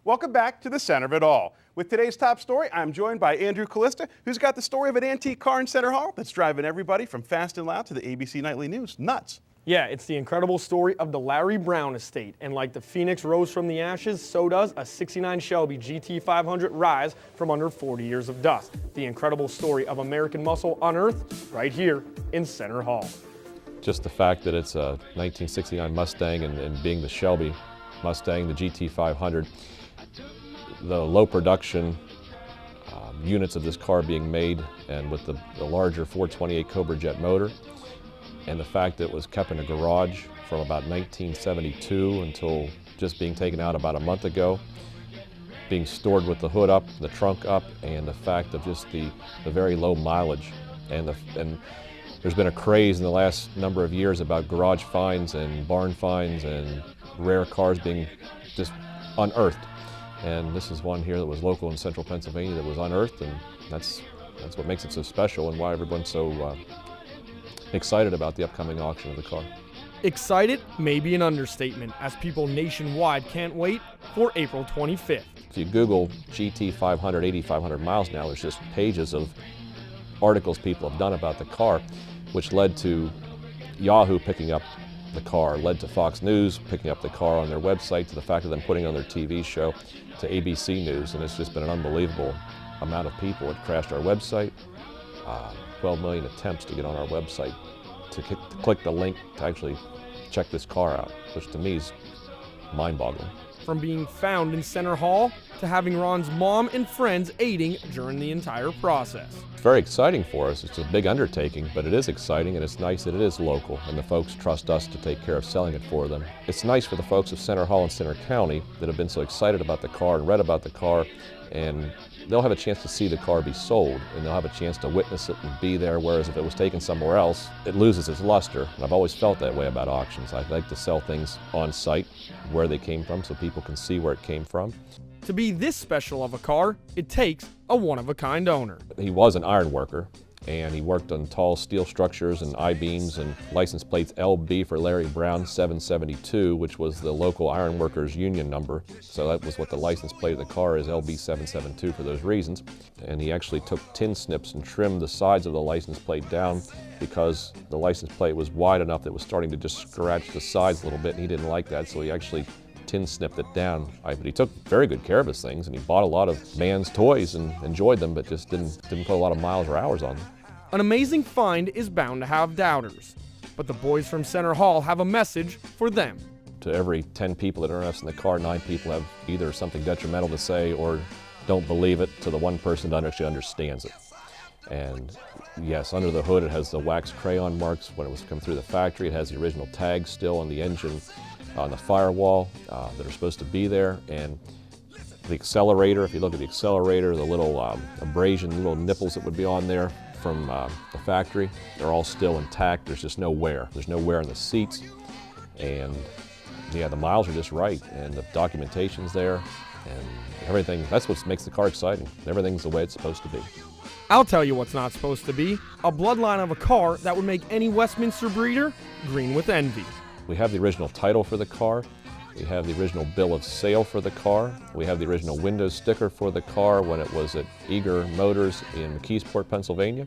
Welcome back to the center of it all. With today's top story, I'm joined by Andrew Callista, who's got the story of an antique car in Center Hall that's driving everybody from Fast and Loud to the ABC Nightly News nuts. Yeah, it's the incredible story of the Larry Brown estate, and like the phoenix rose from the ashes, so does a 69 Shelby GT500 rise from under 40 years of dust. The incredible story of American muscle unearthed right here in Center Hall. Just the fact that it's a 1969 Mustang and being the Shelby Mustang, the GT500, the low production units of this car being made, and with the larger 428 Cobra jet motor, and the fact that it was kept in a garage from about 1972 until just being taken out about a month ago, being stored with the hood up, the trunk up, and the fact of just the very low mileage. And there's been a craze in the last number of years about garage finds and barn finds and rare cars being just unearthed. And this is one here that was local in central Pennsylvania that was unearthed, and that's what makes it so special and why everyone's so excited about the upcoming auction of the car. Excited may be an understatement, as people nationwide can't wait for April 25th. If you Google GT500, 8,500 miles now, there's just pages of articles people have done about the car, which led to Yahoo picking up the car, led to Fox News picking up the car on their website, to the fact of them putting it on their TV show, to ABC News, and it's just been an unbelievable amount of people. It crashed our website, 12 million attempts to get on our website, to click the link to actually check this car out, which to me is mind-boggling. From being found in Center Hall to having Ron's mom and friends aiding during the entire process. It's very exciting for us. It's a big undertaking, but it is exciting, and it's nice that it is local and the folks trust us to take care of selling it for them. It's nice for the folks of Center Hall and Center County that have been so excited about the car and read about the car, and they'll have a chance to see the car be sold, and they'll have a chance to witness it and be there, whereas if it was taken somewhere else, it loses its luster. And I've always felt that way about auctions. I like to sell things on site, where they came from, so people can see where it came from. To be this special of a car, it takes a one-of-a-kind owner. He was an iron worker, and he worked on tall steel structures and I-beams, and license plates LB for Larry Brown 772, which was the local iron workers union number. So that was what the license plate of the car is, LB 772, for those reasons. And he actually took tin snips and trimmed the sides of the license plate down, because the license plate was wide enough that it was starting to just scratch the sides a little bit, and he didn't like that, so he actually tin snipped it down. But he took very good care of his things, and he bought a lot of man's toys and enjoyed them, but just didn't put a lot of miles or hours on them. An amazing find is bound to have doubters, but the boys from Center Hall have a message for them. To every 10 people that are interested in the car, 9 people have either something detrimental to say or don't believe it, to the one person that actually understands it. And yes, under the hood it has the wax crayon marks when it was come through the factory. It has the original tags still on the engine, on the firewall, that are supposed to be there. And the accelerator, if you look at the accelerator, the little abrasion, little nipples that would be on there from the factory, they're all still intact. There's just no wear. There's no wear in the seats. And yeah, the miles are just right, and the documentation's there, and everything. That's what makes the car exciting. Everything's the way it's supposed to be. I'll tell you what's not supposed to be: a bloodline of a car that would make any Westminster breeder green with envy. We have the original title for the car. We have the original bill of sale for the car. We have the original window sticker for the car when it was at Eager Motors in McKeesport, Pennsylvania.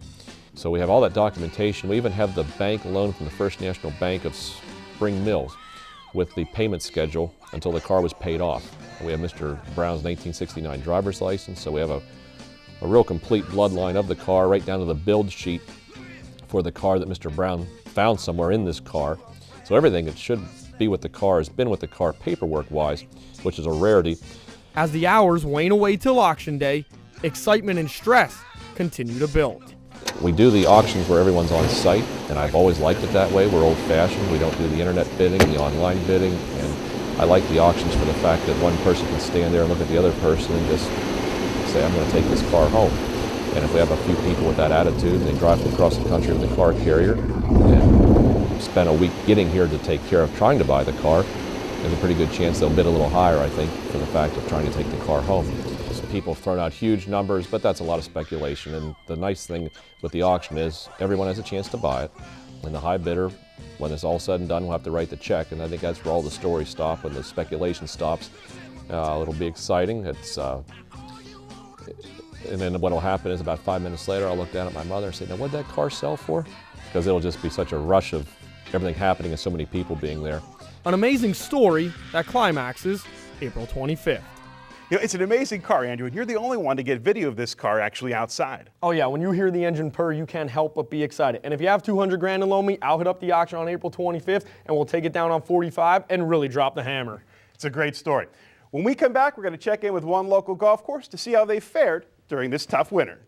So we have all that documentation. We even have the bank loan from the First National Bank of Spring Mills with the payment schedule until the car was paid off. We have Mr. Brown's 1969 driver's license, so we have a real complete bloodline of the car, right down to the build sheet for the car that Mr. Brown found somewhere in this car. So everything that should be with the car has been with the car paperwork-wise, which is a rarity. As the hours wane away till auction day, excitement and stress continue to build. We do the auctions where everyone's on site, and I've always liked it that way. We're old-fashioned. We don't do the internet bidding, the online bidding, and I like the auctions for the fact that one person can stand there and look at the other person and just say, I'm going to take this car home. And if we have a few people with that attitude, they drive across the country with the car carrier and spend a week getting here to take care of trying to buy the car, there's a pretty good chance they'll bid a little higher, I think, for the fact of trying to take the car home. So people have thrown out huge numbers, but that's a lot of speculation. And the nice thing with the auction is everyone has a chance to buy it. And the high bidder, when it's all said and done, will have to write the check. And I think that's where all the stories stop, when the speculation stops. It'll be exciting. And then what will happen is about 5 minutes later, I'll look down at my mother and say, now what'd that car sell for? Because it'll just be such a rush of everything happening and so many people being there. An amazing story that climaxes April 25th. You know, it's an amazing car, Andrew, and you're the only one to get video of this car actually outside. Oh yeah, when you hear the engine purr, you can't help but be excited. And if you have 200 grand to loan me, I'll hit up the auction on April 25th and we'll take it down on 45 and really drop the hammer. It's a great story. When we come back, we're going to check in with one local golf course to see how they fared during this tough winter.